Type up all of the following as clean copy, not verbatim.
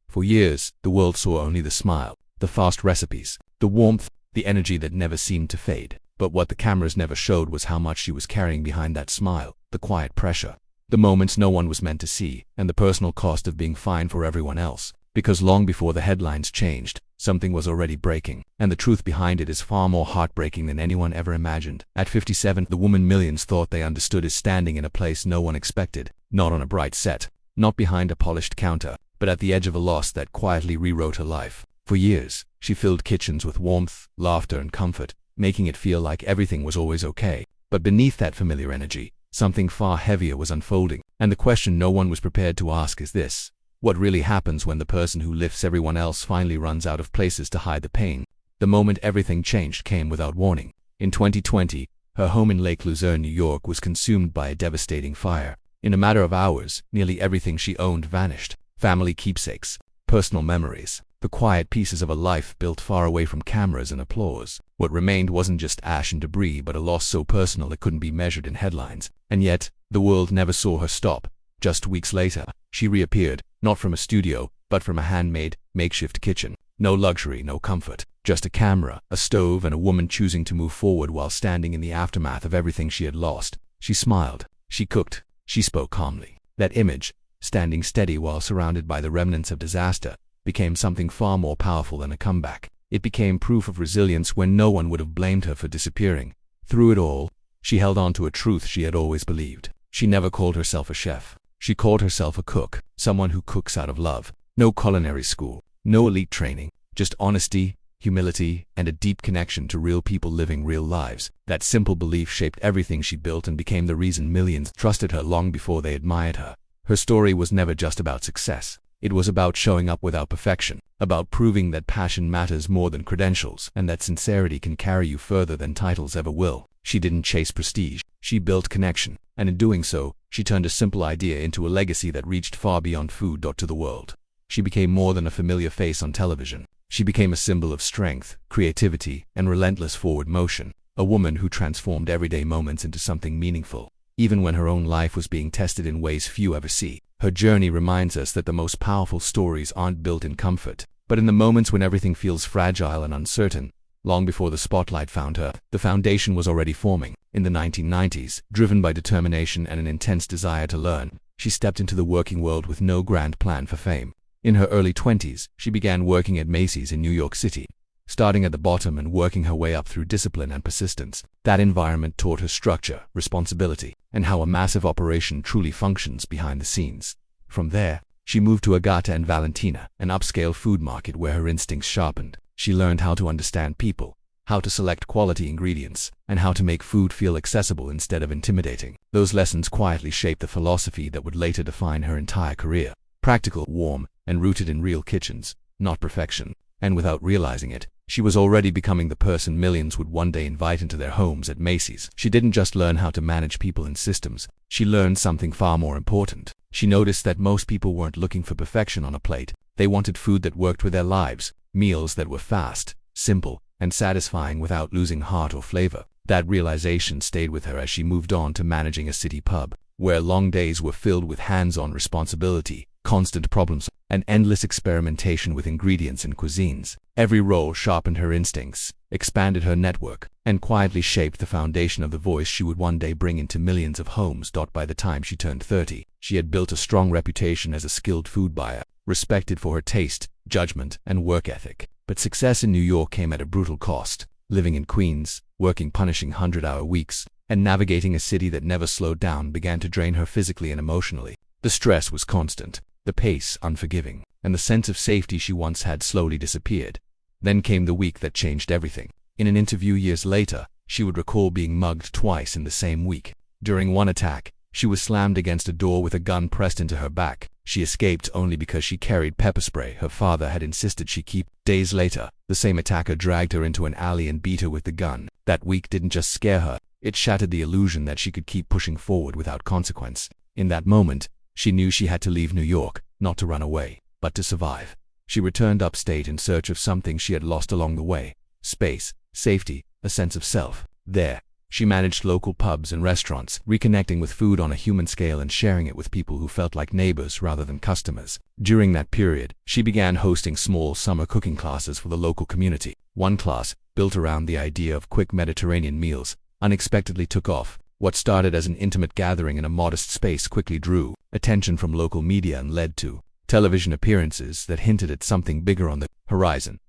For years, the world saw only the smile, the fast recipes, the warmth, the energy that never seemed to fade. But what the cameras never showed was how much she was carrying behind that smile, the quiet pressure, the moments no one was meant to see, and the personal cost of being fine for everyone else. Because long before the headlines changed, something was already breaking, and the truth behind it is far more heartbreaking than anyone ever imagined. At 57, the woman millions thought they understood is standing in a place no one expected, not on a bright set, not behind a polished counter, but at the edge of a loss that quietly rewrote her life. For years, she filled kitchens with warmth, laughter, and comfort, making it feel like everything was always okay. But beneath that familiar energy, something far heavier was unfolding, and the question no one was prepared to ask is this: what really happens when the person who lifts everyone else finally runs out of places to hide the pain? The moment everything changed came without warning. In 2020, her home in Lake Luzerne, New York was consumed by a devastating fire. In a matter of hours, nearly everything she owned vanished. Family keepsakes, personal memories, the quiet pieces of a life built far away from cameras and applause. What remained wasn't just ash and debris, but a loss so personal it couldn't be measured in headlines. And yet, the world never saw her stop. Just weeks later, she reappeared, not from a studio, but from a handmade, makeshift kitchen. No luxury, no comfort, just a camera, a stove, and a woman choosing to move forward while standing in the aftermath of everything she had lost. She smiled, she cooked, she spoke calmly. That image, standing steady while surrounded by the remnants of disaster, became something far more powerful than a comeback. It became proof of resilience when no one would have blamed her for disappearing. Through it all, she held on to a truth she had always believed. She never called herself a chef. She called herself a cook, someone who cooks out of love. No culinary school, no elite training, just honesty, humility, and a deep connection to real people living real lives. That simple belief shaped everything she built and became the reason millions trusted her long before they admired her. Her story was never just about success. It was about showing up without perfection, about proving that passion matters more than credentials, and that sincerity can carry you further than titles ever will. She didn't chase prestige, she built connection, and in doing so, she turned a simple idea into a legacy that reached far beyond food to the world. She became more than a familiar face on television. She became a symbol of strength, creativity, and relentless forward motion, a woman who transformed everyday moments into something meaningful, even when her own life was being tested in ways few ever see. Her journey reminds us that the most powerful stories aren't built in comfort, but in the moments when everything feels fragile and uncertain. Long before the spotlight found her, the foundation was already forming. In the 1990s, driven by determination and an intense desire to learn, she stepped into the working world with no grand plan for fame. In her early 20s, she began working at Macy's in New York City, starting at the bottom and working her way up through discipline and persistence. That environment taught her structure, responsibility, and how a massive operation truly functions behind the scenes. From there, she moved to Agata and Valentina, an upscale food market where her instincts sharpened. She learned how to understand people, how to select quality ingredients, and how to make food feel accessible instead of intimidating. Those lessons quietly shaped the philosophy that would later define her entire career. Practical, warm, and rooted in real kitchens, not perfection. And without realizing it, she was already becoming the person millions would one day invite into their homes at Macy's. She didn't just learn how to manage people and systems, she learned something far more important. She noticed that most people weren't looking for perfection on a plate. They wanted food that worked with their lives, meals that were fast, simple, and satisfying without losing heart or flavor. That realization stayed with her as she moved on to managing a city pub, where long days were filled with hands-on responsibility, constant problems, and endless experimentation with ingredients and cuisines. Every role sharpened her instincts, expanded her network, and quietly shaped the foundation of the voice she would one day bring into millions of homes. By the time she turned 30, she had built a strong reputation as a skilled food buyer, respected for her taste, judgment, and work ethic. But success in New York came at a brutal cost. Living in Queens, working punishing 100-hour weeks, and navigating a city that never slowed down began to drain her physically and emotionally. The stress was constant, the pace unforgiving, and the sense of safety she once had slowly disappeared. Then came the week that changed everything. In an interview years later, she would recall being mugged twice in the same week. During one attack, she was slammed against a door with a gun pressed into her back. She escaped only because she carried pepper spray her father had insisted she keep. Days later, the same attacker dragged her into an alley and beat her with the gun. That week didn't just scare her, it shattered the illusion that she could keep pushing forward without consequence. In that moment, she knew she had to leave New York, not to run away, but to survive. She returned upstate in search of something she had lost along the way: space, safety, a sense of self. There, She managed local pubs and restaurants, reconnecting with food on a human scale and sharing it with people who felt like neighbors rather than customers. During that period, she began hosting small summer cooking classes for the local community. One class, built around the idea of quick Mediterranean meals, unexpectedly took off. What started as an intimate gathering in a modest space quickly drew attention from local media and led to television appearances that hinted at something bigger on the horizon.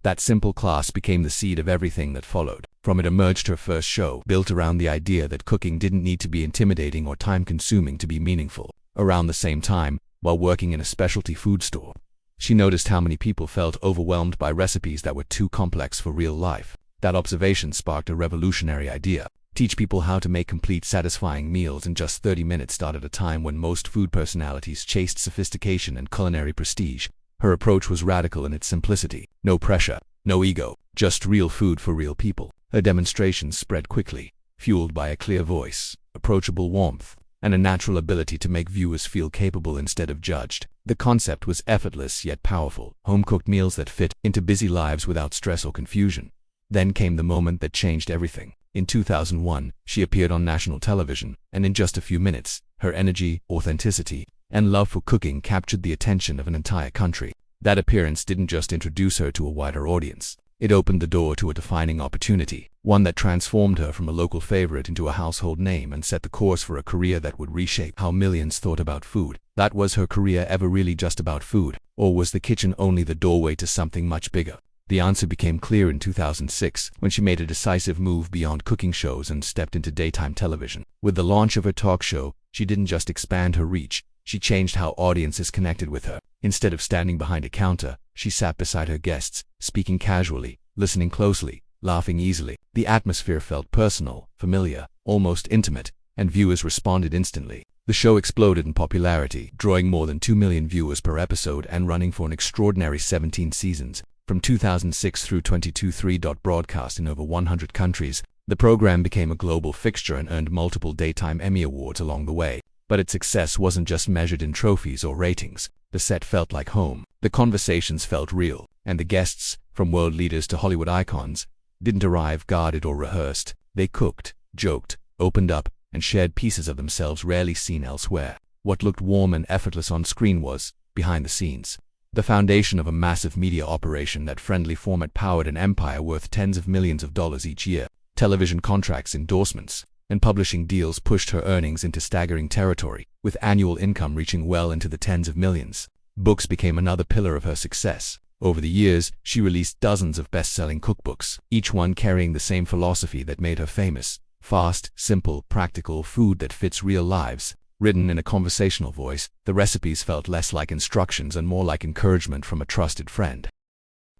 That simple class became the seed of everything that followed. From it emerged her first show, built around the idea that cooking didn't need to be intimidating or time-consuming to be meaningful. Around the same time, while working in a specialty food store, she noticed how many people felt overwhelmed by recipes that were too complex for real life. That observation sparked a revolutionary idea. Teach people how to make complete, satisfying meals in just 30 minutes. Started at a time when most food personalities chased sophistication and culinary prestige. Her approach was radical in its simplicity. No pressure, no ego, just real food for real people. Her demonstrations spread quickly, fueled by a clear voice, approachable warmth, and a natural ability to make viewers feel capable instead of judged. The concept was effortless yet powerful, home-cooked meals that fit into busy lives without stress or confusion. Then came the moment that changed everything. In 2001, she appeared on national television, and in just a few minutes, her energy, authenticity, and love for cooking captured the attention of an entire country. That appearance didn't just introduce her to a wider audience. It opened the door to a defining opportunity, one that transformed her from a local favorite into a household name and set the course for a career that would reshape how millions thought about food. That was her career ever really just about food, or was the kitchen only the doorway to something much bigger? The answer became clear in 2006 when she made a decisive move beyond cooking shows and stepped into daytime television. With the launch of her talk show, she didn't just expand her reach, she changed how audiences connected with her. Instead of standing behind a counter, she sat beside her guests, speaking casually, listening closely, laughing easily. The atmosphere felt personal, familiar, almost intimate, and viewers responded instantly. The show exploded in popularity, drawing more than 2 million viewers per episode and running for an extraordinary 17 seasons. From 2006 through 2023. Broadcast in over 100 countries, the program became a global fixture and earned multiple daytime Emmy Awards along the way. But its success wasn't just measured in trophies or ratings. The set felt like home. The conversations felt real, and the guests, from world leaders to Hollywood icons, didn't arrive guarded or rehearsed. They cooked, joked, opened up, and shared pieces of themselves rarely seen elsewhere. What looked warm and effortless on screen was, behind the scenes, the foundation of a massive media operation. That friendly format powered an empire worth tens of millions of dollars each year. Television contracts, endorsements, and publishing deals pushed her earnings into staggering territory, with annual income reaching well into the tens of millions. Books became another pillar of her success. Over the years, she released dozens of best-selling cookbooks, each one carrying the same philosophy that made her famous: fast, simple, practical food that fits real lives. Written in a conversational voice, the recipes felt less like instructions and more like encouragement from a trusted friend.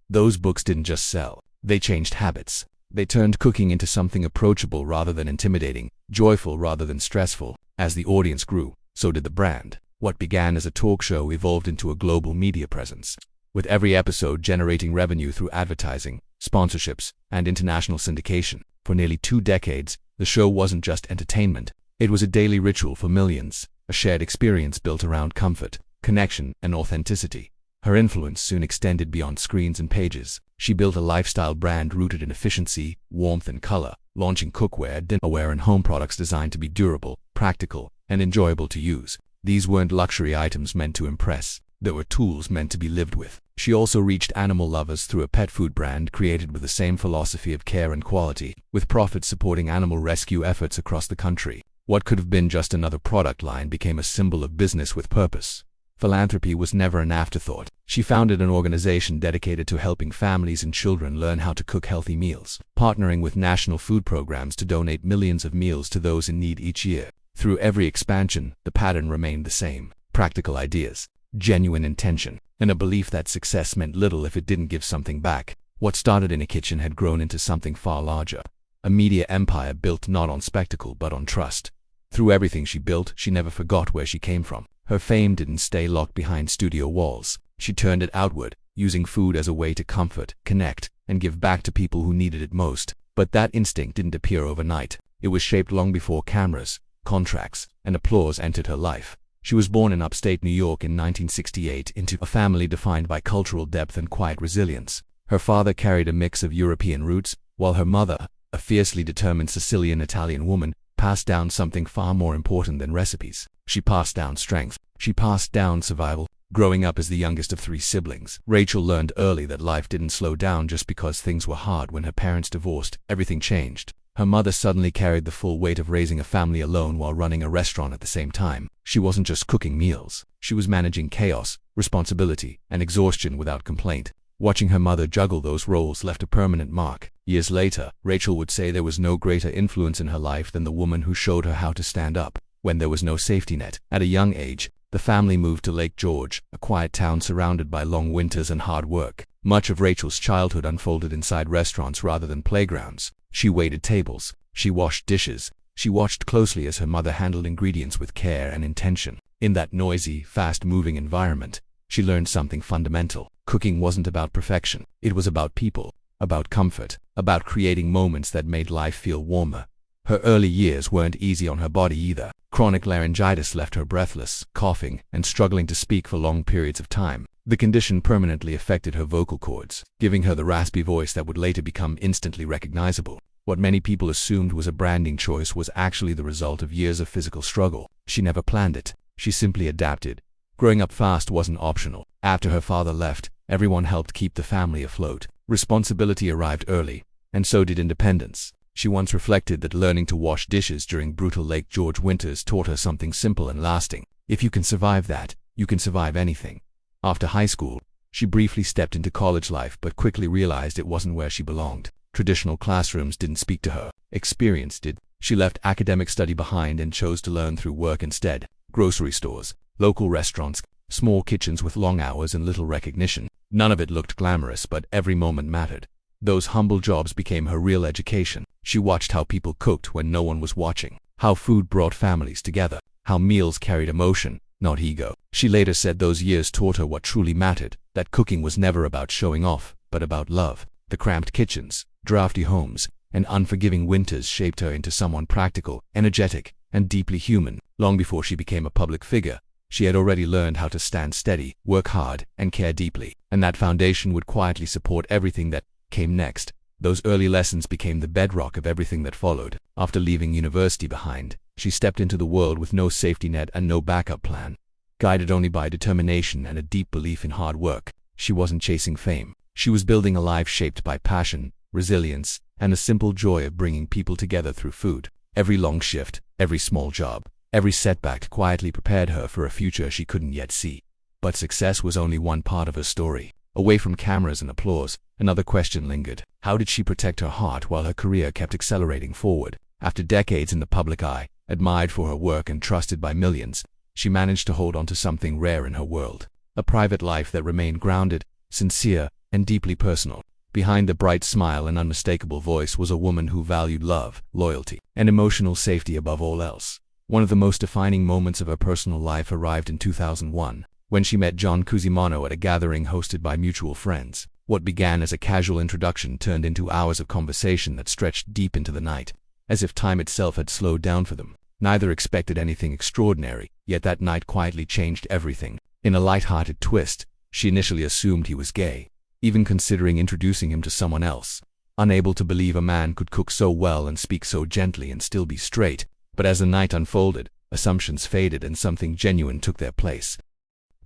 Those books didn't just sell, they changed habits. They turned cooking into something approachable rather than intimidating, joyful rather than stressful. As the audience grew, so did the brand. What began as a talk show evolved into a global media presence, with every episode generating revenue through advertising, sponsorships, and international syndication. For nearly 2 decades, the show wasn't just entertainment. It was a daily ritual for millions, a shared experience built around comfort, connection, and authenticity. Her influence soon extended beyond screens and pages. She built a lifestyle brand rooted in efficiency, warmth, and color, launching cookware, dinnerware, and home products designed to be durable, practical, and enjoyable to use. These weren't luxury items meant to impress. They were tools meant to be lived with. She also reached animal lovers through a pet food brand created with the same philosophy of care and quality, with profits supporting animal rescue efforts across the country. What could have been just another product line became a symbol of business with purpose. Philanthropy was never an afterthought. She founded an organization dedicated to helping families and children learn how to cook healthy meals, partnering with national food programs to donate millions of meals to those in need each year. Through every expansion, the pattern remained the same: practical ideas, genuine intention, and a belief that success meant little if it didn't give something back. What started in a kitchen had grown into something far larger, a media empire built not on spectacle but on trust. Through everything she built, she never forgot where she came from. Her fame didn't stay locked behind studio walls. She turned it outward, using food as a way to comfort, connect, and give back to people who needed it most. But that instinct didn't appear overnight. It was shaped long before cameras, contracts, and applause entered her life. She was born in upstate New York in 1968 into a family defined by cultural depth and quiet resilience. Her father carried a mix of European roots, while her mother, a fiercely determined Sicilian-Italian woman, passed down something far more important than recipes. She passed down strength. She passed down survival. Growing up as the youngest of 3 siblings, Rachael learned early that life didn't slow down just because things were hard. When her parents divorced, everything changed. Her mother suddenly carried the full weight of raising a family alone while running a restaurant at the same time. She wasn't just cooking meals. She was managing chaos, responsibility, and exhaustion without complaint. Watching her mother juggle those roles left a permanent mark. Years later, Rachael would say there was no greater influence in her life than the woman who showed her how to stand up when there was no safety net. At a young age, the family moved to Lake George, a quiet town surrounded by long winters and hard work. Much of Rachael's childhood unfolded inside restaurants rather than playgrounds. She waited tables. She washed dishes. She watched closely as her mother handled ingredients with care and intention. In that noisy, fast-moving environment, she learned something fundamental. Cooking wasn't about perfection. It was about people, about comfort, about creating moments that made life feel warmer. Her early years weren't easy on her body either. Chronic laryngitis left her breathless, coughing, and struggling to speak for long periods of time. The condition permanently affected her vocal cords, giving her the raspy voice that would later become instantly recognizable. What many people assumed was a branding choice was actually the result of years of physical struggle. She never planned it. She simply adapted. Growing up fast wasn't optional. After her father left, everyone helped keep the family afloat. Responsibility arrived early, and so did independence. She once reflected that learning to wash dishes during brutal Lake George winters taught her something simple and lasting. If you can survive that, you can survive anything. After high school, she briefly stepped into college life but quickly realized it wasn't where she belonged. Traditional classrooms didn't speak to her. Experience did. She left academic study behind and chose to learn through work instead. Grocery stores, local restaurants, small kitchens with long hours and little recognition. None of it looked glamorous, but every moment mattered. Those humble jobs became her real education. She watched how people cooked when no one was watching, how food brought families together, how meals carried emotion, not ego. She later said those years taught her what truly mattered, that cooking was never about showing off, but about love. The cramped kitchens, drafty homes, and unforgiving winters shaped her into someone practical, energetic, and deeply human. Long before she became a public figure, she had already learned how to stand steady, work hard, and care deeply, and that foundation would quietly support everything that came next. Those early lessons became the bedrock of everything that followed. After leaving university behind, she stepped into the world with no safety net and no backup plan. Guided only by determination and a deep belief in hard work, she wasn't chasing fame. She was building a life shaped by passion, resilience, and the simple joy of bringing people together through food. Every long shift, every small job, every setback quietly prepared her for a future she couldn't yet see. But success was only one part of her story. Away from cameras and applause, another question lingered. How did she protect her heart while her career kept accelerating forward? After decades in the public eye, admired for her work and trusted by millions, she managed to hold on to something rare in her world. A private life that remained grounded, sincere, and deeply personal. Behind the bright smile and unmistakable voice was a woman who valued love, loyalty, and emotional safety above all else. One of the most defining moments of her personal life arrived in 2001. When she met John Cusimano at a gathering hosted by mutual friends. What began as a casual introduction turned into hours of conversation that stretched deep into the night, as if time itself had slowed down for them. Neither expected anything extraordinary, yet that night quietly changed everything. In a light-hearted twist, she initially assumed he was gay, even considering introducing him to someone else. Unable to believe a man could cook so well and speak so gently and still be straight. But as the night unfolded, assumptions faded and something genuine took their place.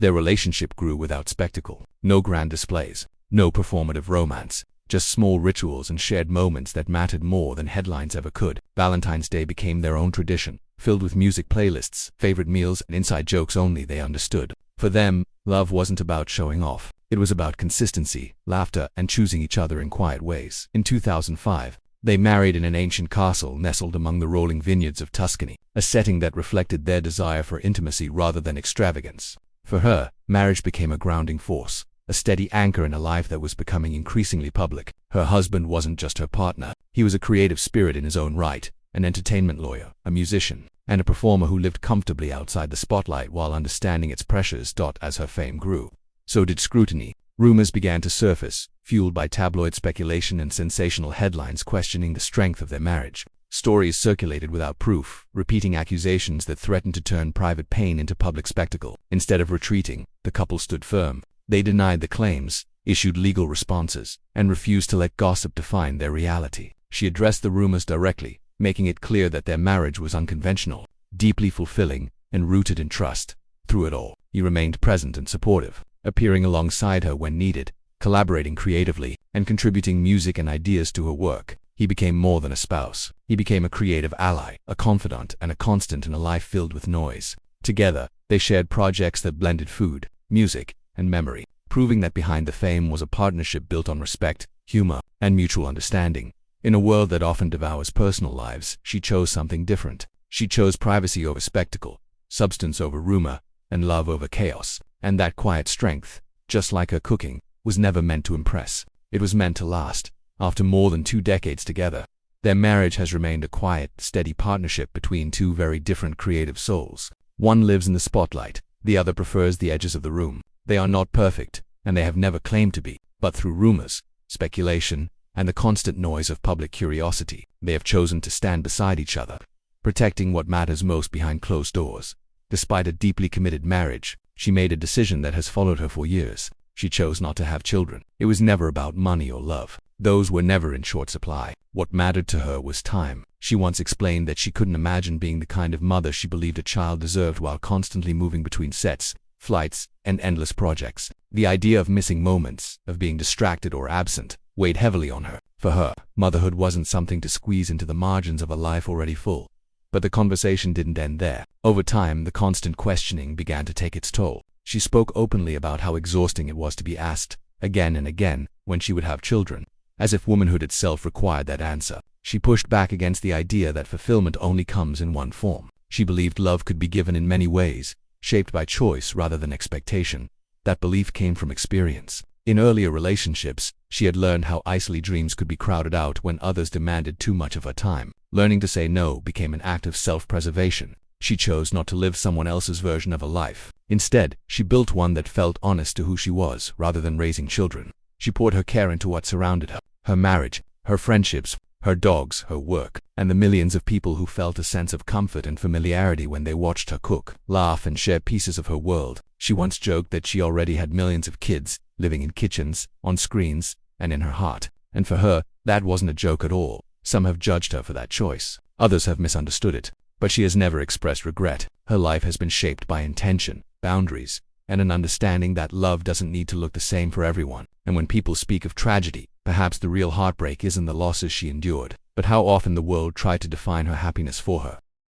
Their relationship grew without spectacle. No grand displays, no performative romance, just small rituals and shared moments that mattered more than headlines ever could. Valentine's Day became their own tradition, filled with music playlists, favorite meals, and inside jokes only they understood. For them, love wasn't about showing off. It was about consistency, laughter, and choosing each other in quiet ways. In 2005, they married in an ancient castle nestled among the rolling vineyards of Tuscany, a setting that reflected their desire for intimacy rather than extravagance. For her, marriage became a grounding force, a steady anchor in a life that was becoming increasingly public. Her husband wasn't just her partner. He was a creative spirit in his own right, an entertainment lawyer, a musician, and a performer who lived comfortably outside the spotlight while understanding its pressures. As her fame grew, so did scrutiny. Rumors began to surface, fueled by tabloid speculation and sensational headlines questioning the strength of their marriage. Stories circulated without proof, repeating accusations that threatened to turn private pain into public spectacle. Instead of retreating, the couple stood firm. They denied the claims, issued legal responses, and refused to let gossip define their reality. She addressed the rumors directly, making it clear that their marriage was unconventional, deeply fulfilling, and rooted in trust. Through it all, he remained present and supportive, appearing alongside her when needed, collaborating creatively, and contributing music and ideas to her work. He became more than a spouse. He became a creative ally, a confidant, and a constant in a life filled with noise. Together, they shared projects that blended food, music, and memory, proving that behind the fame was a partnership built on respect, humor, and mutual understanding. In a world that often devours personal lives, she chose something different. She chose privacy over spectacle, substance over rumor, and love over chaos. And that quiet strength, just like her cooking, was never meant to impress. It was meant to last. After more than 2 decades together, their marriage has remained a quiet, steady partnership between two very different creative souls. One lives in the spotlight, the other prefers the edges of the room. They are not perfect, and they have never claimed to be, but through rumors, speculation, and the constant noise of public curiosity, they have chosen to stand beside each other, protecting what matters most behind closed doors. Despite a deeply committed marriage, she made a decision that has followed her for years. She chose not to have children. It was never about money or love. Those were never in short supply. What mattered to her was time. She once explained that she couldn't imagine being the kind of mother she believed a child deserved while constantly moving between sets, flights, and endless projects. The idea of missing moments, of being distracted or absent, weighed heavily on her. For her, motherhood wasn't something to squeeze into the margins of a life already full. But the conversation didn't end there. Over time, the constant questioning began to take its toll. She spoke openly about how exhausting it was to be asked, again and again, when she would have children, as if womanhood itself required that answer. She pushed back against the idea that fulfillment only comes in one form. She believed love could be given in many ways, shaped by choice rather than expectation. That belief came from experience. In earlier relationships, she had learned how easily dreams could be crowded out when others demanded too much of her time. Learning to say no became an act of self-preservation. She chose not to live someone else's version of a life. Instead, she built one that felt honest to who she was, rather than raising children. She poured her care into what surrounded her: her marriage, her friendships, her dogs, her work, and the millions of people who felt a sense of comfort and familiarity when they watched her cook, laugh, and share pieces of her world. She once joked that she already had millions of kids, living in kitchens, on screens, and in her heart. And for her, that wasn't a joke at all. Some have judged her for that choice. Others have misunderstood it. But she has never expressed regret. Her life has been shaped by intention, boundaries, and an understanding that love doesn't need to look the same for everyone. And when people speak of tragedy, perhaps the real heartbreak isn't the losses she endured, but how often the world tried to define her happiness for her.